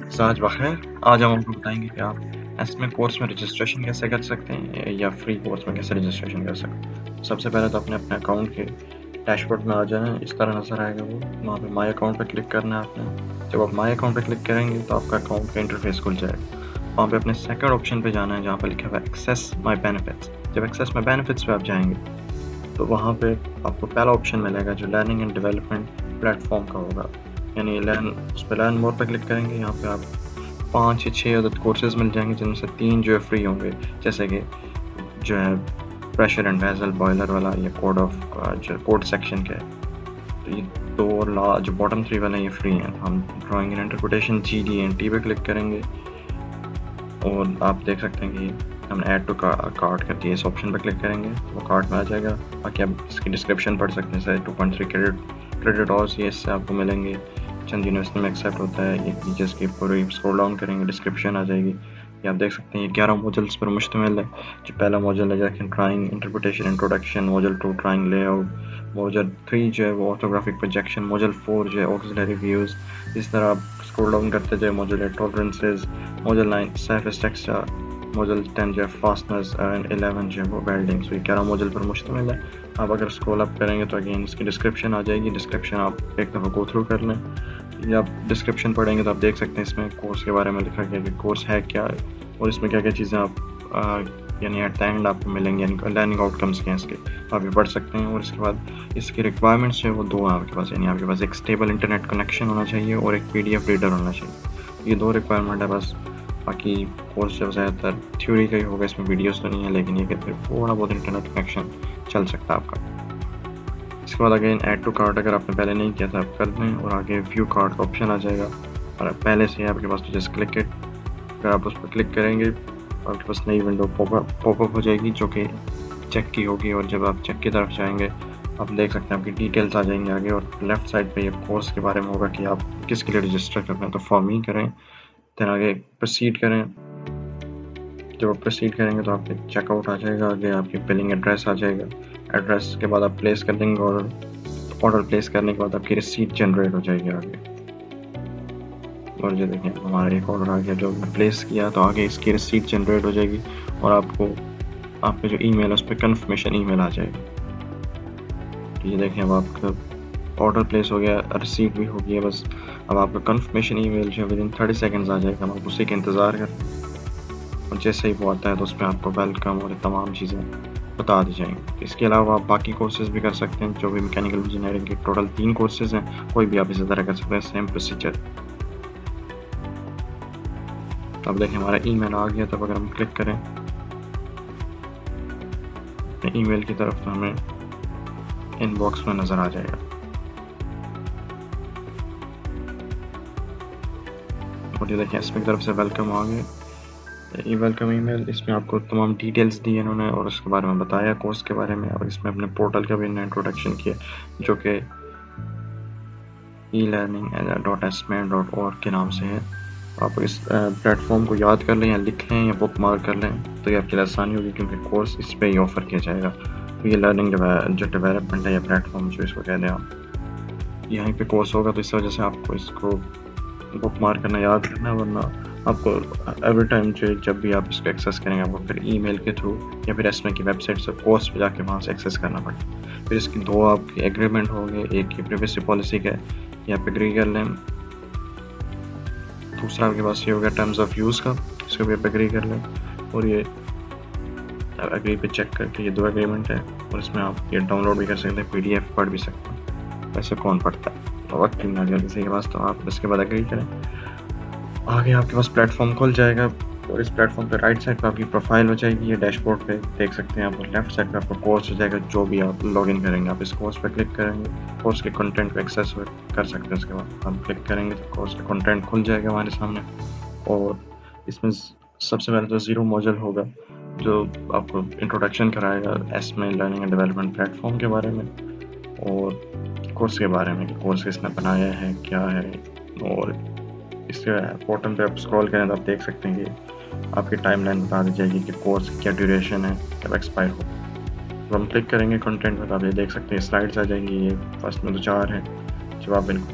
साज बख़ैर, आज हम आपको बताएंगे कि आप एस्मे कोर्स में रजिस्ट्रेशन कैसे कर सकते हैं या फ्री कोर्स में कैसे रजिस्ट्रेशन कर सकते हैं। सबसे पहले तो अपने अपने अकाउंट के डैशबोर्ड में आ जाएं, इस तरह नज़र आएगा वो। वहाँ पे माई अकाउंट पर क्लिक करना है आपने। जब आप माई अकाउंट पर क्लिक करेंगे तो आपका अकाउंट का इंटरफेस खुल जाएगा। वहाँ पे अपने सेकंड ऑप्शन पे जाना है जहाँ पर लिखा हुआ है एक्सेस माई बेनिफिट्स। जब एक्सेस माई बेनिफिट्स पे आप जाएंगे तो वहाँ पे आपको पहला ऑप्शन मिलेगा जो लर्निंग एंड डेवलपमेंट प्लेटफॉर्म का होगा, यानी उस पर लर्न मोर पर क्लिक करेंगे। यहाँ पे आप 5 या 6 अदद कोर्सेज मिल जाएंगे जिनमें से 3 जो है फ्री होंगे, जैसे कि जो है प्रेशर एंड वेसल बॉयलर वाला, ये कोड ऑफ जो कोड सेक्शन के। तो ये दो और जो बॉटम 3 वाले ये फ्री हैं। हम ड्राइंग एंड इंटरप्रिटेशन GD&T पे क्लिक करेंगे और आप देख सकते हैं कि हमने ऐड टू कार्ट कर दिया। इस ऑप्शन पर क्लिक करेंगे तो वो कार्ट में आ जाएगा। बाकी आप इसकी डिस्क्रिप्शन पढ़ सकते हैं, जैसे 2.3 क्रेडिट ऑर्स ये इससे आपको मिलेंगे। चंद यूनिवर्सिटी में एक्सेप्ट होता है ये फीचर्स की। पूरी स्क्रॉल डाउन करेंगे डिस्क्रिप्शन आ जाएगी। ये आप देख सकते हैं ये 11 मॉड्यूल्स पर मुश्तमिल है। जो पहला मॉड्यूल है जैसे drawing interpretation introduction, module 2 drawing layout, module 3 जो है वो ऑर्थोग्राफिक प्रोजेक्शन, मॉड्यूल 4 जो है ऑक्सिलरी व्यूज़। इस तरह आप स्क्रॉल डाउन करते जाए module 8 tolerances, module 9 surface texture, module 10 जो है फास्टनर्स एंड 11 जो है वो वेल्डिंग। सो ये 11 मॉड्यूल पर मुश्तमिल है। आप अगर स्क्रॉल अप करेंगे तो अगेन इसकी डिस्क्रिप्शन आ जाएगी। डिस्क्रिप्शन आप एक दफ़ा गो थ्रू कर लें। या आप डिस्क्रिप्शन पढ़ेंगे तो आप देख सकते हैं इसमें कोर्स के बारे में लिखा गया कि कोर्स है क्या है और इसमें क्या क्या चीज़ें आप यानी एट द एंड आपको मिलेंगी, यानी लर्निंग आउटकम्स के हैं इसके, आप ये पढ़ सकते हैं। और इसके बाद इसकी रिक्वायरमेंट्स जो है वो दो हैं आपके पास, यानी आपके पास एक स्टेबल इंटरनेट कनेक्शन होना चाहिए और एक PDF रीडर होना चाहिए। ये दो रिक्वायरमेंट है बस। बाकी कोर्स जो ज़्यादातर थ्योरी का ही होगा, इसमें वीडियोस तो नहीं है, लेकिन ये कहते हैं थोड़ा बहुत इंटरनेट कनेक्शन चल सकता है आपका। इसके बाद अगेन ऐड टू कार्ट अगर आपने पहले नहीं किया था आप कर दें और आगे व्यू कार्ट का ऑप्शन आ जाएगा और पहले से आपके पास तो जस्ट क्लिक इट। अगर आप उस पर क्लिक करेंगे आपके पास नई विंडो पॉपअप हो जाएगी जो कि चेक की होगी। और जब आप चेक की तरफ जाएंगे आप देख सकते हैं आपकी डिटेल्स आ जाएंगी आगे, और लेफ़्ट साइड पे ये कोर्स के बारे में होगा कि आप किसके लिए रजिस्टर कर रहे हैं। तो फॉर मी करें, देन आगे प्रोसीड करें। जब आप प्रोसीड करेंगे तो आपके चेकआउट आ जाएगा, आगे आपकी बिलिंग एड्रेस आ जाएगा। एड्रेस के बाद आप प्लेस कर देंगे ऑर्डर प्लेस करने के बाद आपकी रिसीट जनरेट हो जाएगी आगे। और ये देखें हमारा एक ऑर्डर आ गया जो हमने प्लेस किया, तो आगे इसकी रिसीट जनरेट हो जाएगी और आपको आपके जो ईमेल है उस पर कन्फर्मेशन ईमेल आ जाएगी। तो ये देखें अब आपका ऑर्डर प्लेस हो गया, रिसीट भी हो गई है। बस अब आपका कन्फर्मेशन ईमेल जो है विदिन 30 सेकेंड्स आ जाएगा। आप उसी का इंतज़ार करें और जैसे ही वो आता है तो उसमें आपको वेलकम और तमाम चीज़ें बता दी जाएंगी। इसके अलावा आप बाकी कोर्सेज भी कर सकते हैं जो भी मैकेनिकल इंजीनियरिंग के टोटल 3 कोर्सेज हैं, कोई भी आप इसी तरह कर सकते हैं, सेम प्रोसीजर। अब देखें हमारा ईमेल आ गया। तब अगर हम क्लिक करें ईमेल की तरफ तो हमें इनबॉक्स में नज़र आ जाएगा। और ये देखें इसमें की तरफ से वेलकम आ गया, ये वेलकम ईमेल। इसमें आपको तमाम डिटेल्स दी इन्होंने और उसके बारे में बताया कोर्स के बारे में। और इसमें अपने पोर्टल का भी इन्होंने इंट्रोडक्शन किया जो कि elearning.asmen.org के नाम से है। आप इस प्लेटफॉर्म को याद कर लें या लिख लें या बुक मार्क कर लें तो ये आपके लिए आसानी होगी, क्योंकि कोर्स इस पर ही ऑफ़र किया जाएगा। तो ये लर्निंग जो डेवलपमेंट है या प्लेटफॉर्म जो इसको कहते हैं आप, यहीं पे कोर्स होगा। तो इस वजह से आपको इसको बुक मार्क करना याद रखना, वरना आपको एवरी टाइम जब भी आप इसको एक्सेस करेंगे आपको फिर ईमेल के थ्रू या फिर एस्मे की वेबसाइट से कोर्स पे जाके वहाँ से एक्सेस करना पड़ेगा। फिर इसकी दो आपके एग्रीमेंट होंगे, एक की प्रिवेसी पॉलिसी का या आप एग्री कर लें, दूसरा आपके पास ये होगा टर्म्स ऑफ यूज़ का, इसको भी आप एग्री कर लें। और ये एग्री पे चेक करके ये दो एग्रीमेंट है और इसमें आप ये डाउनलोड भी कर सकते हैं, PDF पढ़ भी सकते हैं। वैसे कौन पढ़ता है तो वक्त नहीं आ गया किसी के पास, तो आप इसके बाद एग्री करें। आगे आपके पास प्लेटफॉर्म खुल जाएगा और इस प्लेटफॉर्म पे राइट साइड पे आपकी प्रोफाइल हो जाएगी, ये डैशबोर्ड पे देख सकते हैं आप। और लेफ्ट साइड पे आपका कोर्स हो जाएगा, जो भी आप लॉगिन करेंगे आप इस कोर्स पे क्लिक करेंगे, कोर्स के कंटेंट को एक्सेस कर सकते हैं। उसके बाद हम क्लिक करेंगे तो कोर्स का कंटेंट खुल जाएगा हमारे सामने। और इसमें सबसे पहले तो 0 मॉड्यूल होगा जो आपको इंट्रोडक्शन कराएगा एस्मे लर्निंग एंड डेवलपमेंट प्लेटफॉर्म के बारे में और कोर्स के बारे में कि कोर्स किसने बनाया है क्या है। और इसके बॉटम पे आप स्क्रॉल करें तो आप देख सकते हैं कि आपकी टाइमलाइन बता दी जाएगी कि कोर्स की क्या ड्यूरेशन है, कब एक्सपायर हो। तो हम क्लिक करेंगे कंटेंट में तो आप ये देख सकते हैं स्लाइड्स आ जाएंगी। ये फर्स्ट में तो 4 हैं। जब आप इनको